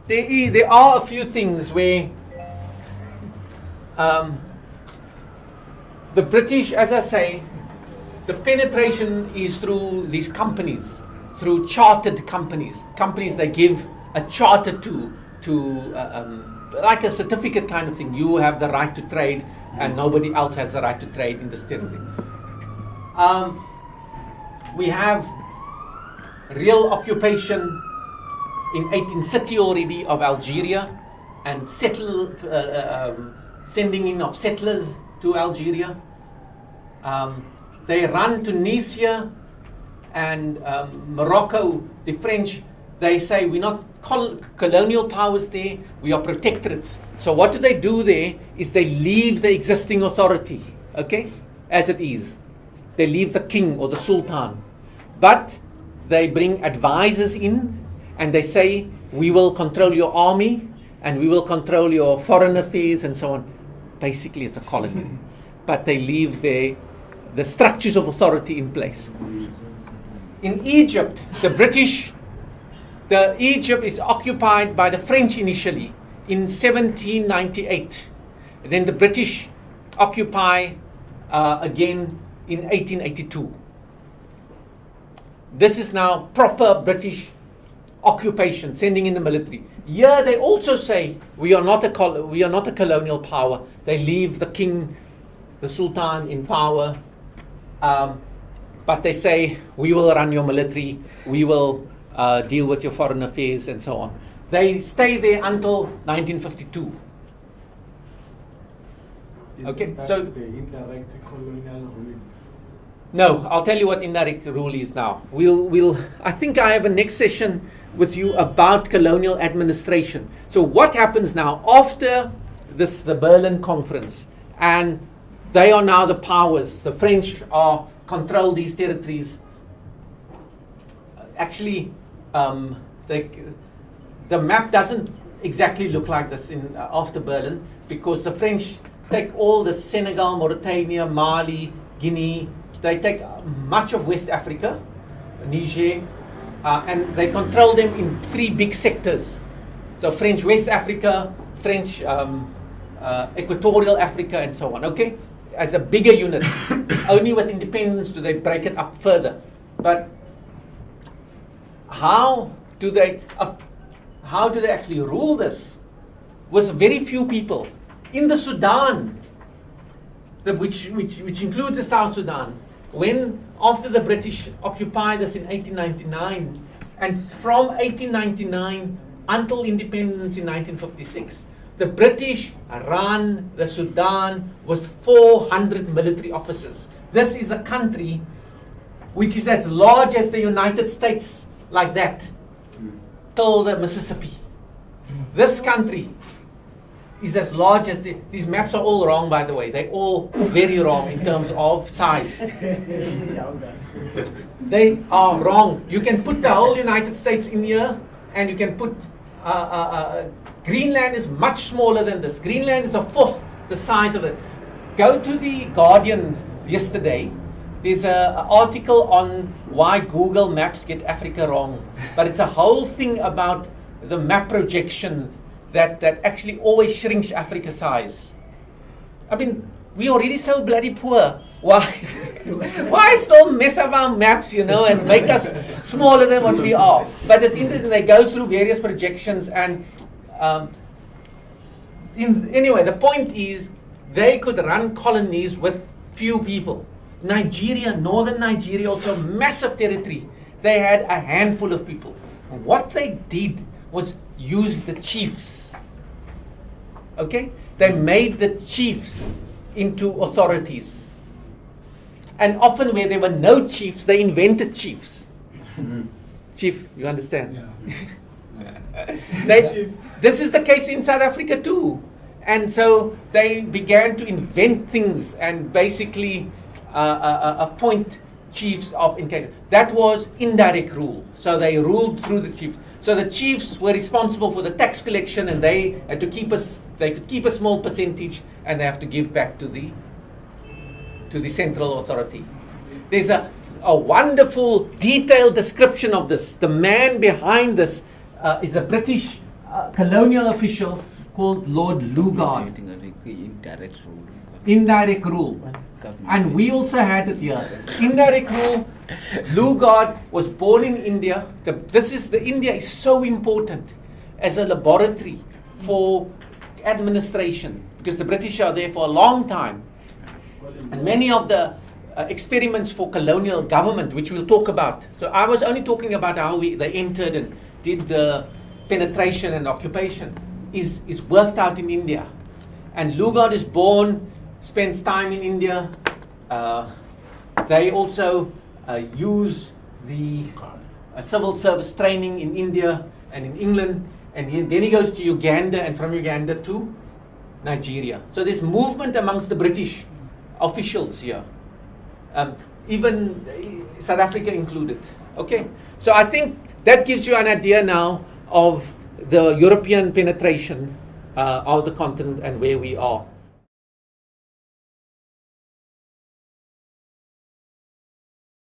there are a few things where the British, as I say, the penetration is through these companies, through chartered companies. Companies they give a charter to like a certificate kind of thing. You have the right to trade, and nobody else has the right to trade in this territory. We have real occupation in 1830 already of Algeria, and sending in of settlers to Algeria. They run Tunisia and Morocco, the French. They say we're not colonial powers there, we are protectorates. So what do there is they leave the existing authority, okay, as it is. They leave the king or the sultan. But they bring advisors in and they say, we will control your army and we will control your foreign affairs and so on. Basically, it's a colony. But they leave the structures of authority in place. In Egypt, Egypt is occupied by the French initially in 1798. Then the British occupy again in 1882. This is now proper British occupation, sending in the military. Here they also say we are not a colonial power. They leave the king, the sultan in power, but they say we will run your military, we will deal with your foreign affairs and so on. They stay there until 1952. Okay, so the indirect colonial ruling. No, I'll tell you what indirect rule is now. I think I have a next session with you about colonial administration. So what happens now after the Berlin Conference, and they are now the powers. The French control these territories. Actually, the map doesn't exactly look like this after Berlin, because the French take all the Senegal, Mauritania, Mali, Guinea. They take much of West Africa, Niger, and they control them in three big sectors. So French West Africa, French Equatorial Africa, and so on. Okay, as a bigger unit. Only with independence do they break it up further. But how do they actually rule this? With very few people. In the Sudan, which includes the South Sudan, when after the British occupied this in 1899, and from 1899 until independence in 1956, the British ran the Sudan with 400 military officers. This is a country which is as large as the United States, like that, till the Mississippi. This country is as large as these maps are all wrong, by the way. They're all very wrong in terms of size. They are wrong. You can put the whole United States in here, and you can put Greenland is much smaller than this. Greenland is a fourth the size of it. Go to the Guardian yesterday. There's an article on why Google Maps get Africa wrong. But it's a whole thing about the map projections that actually always shrinks Africa's size. I mean, we're already so bloody poor. Why still mess up our maps, and make us smaller than what we are? But it's interesting, they go through various projections, and anyway, the point is, they could run colonies with few people. Nigeria, northern Nigeria, also massive territory. They had a handful of people. What they did was use the chiefs. Okay? They made the chiefs into authorities. And often where there were no chiefs, they invented chiefs. Chief, you understand? Yeah. This is the case in South Africa too. And so they began to invent things and basically appoint chiefs of incase. That was indirect rule. So they ruled through the chiefs. So the chiefs were responsible for the tax collection, and they had to they could keep a small percentage, and they have to give back to the central authority. There's a wonderful detailed description of this. The man behind this is a British colonial official called Lord Lugard. Indirect rule. Indirect rule. And we also had it here. Indirect rule. Lugard was born in India. India is so important as a laboratory for administration because the British are there for a long time. And many of the experiments for colonial government, which we'll talk about. So I was only talking about how they entered and did the penetration and occupation, is worked out in India. And Lugard is born, spends time in India. They also use the civil service training in India and in England. And then he goes to Uganda, and from Uganda to Nigeria. So there's movement amongst the British officials here, even South Africa included. Okay, so I think that gives you an idea now of the European penetration of the continent and where we are.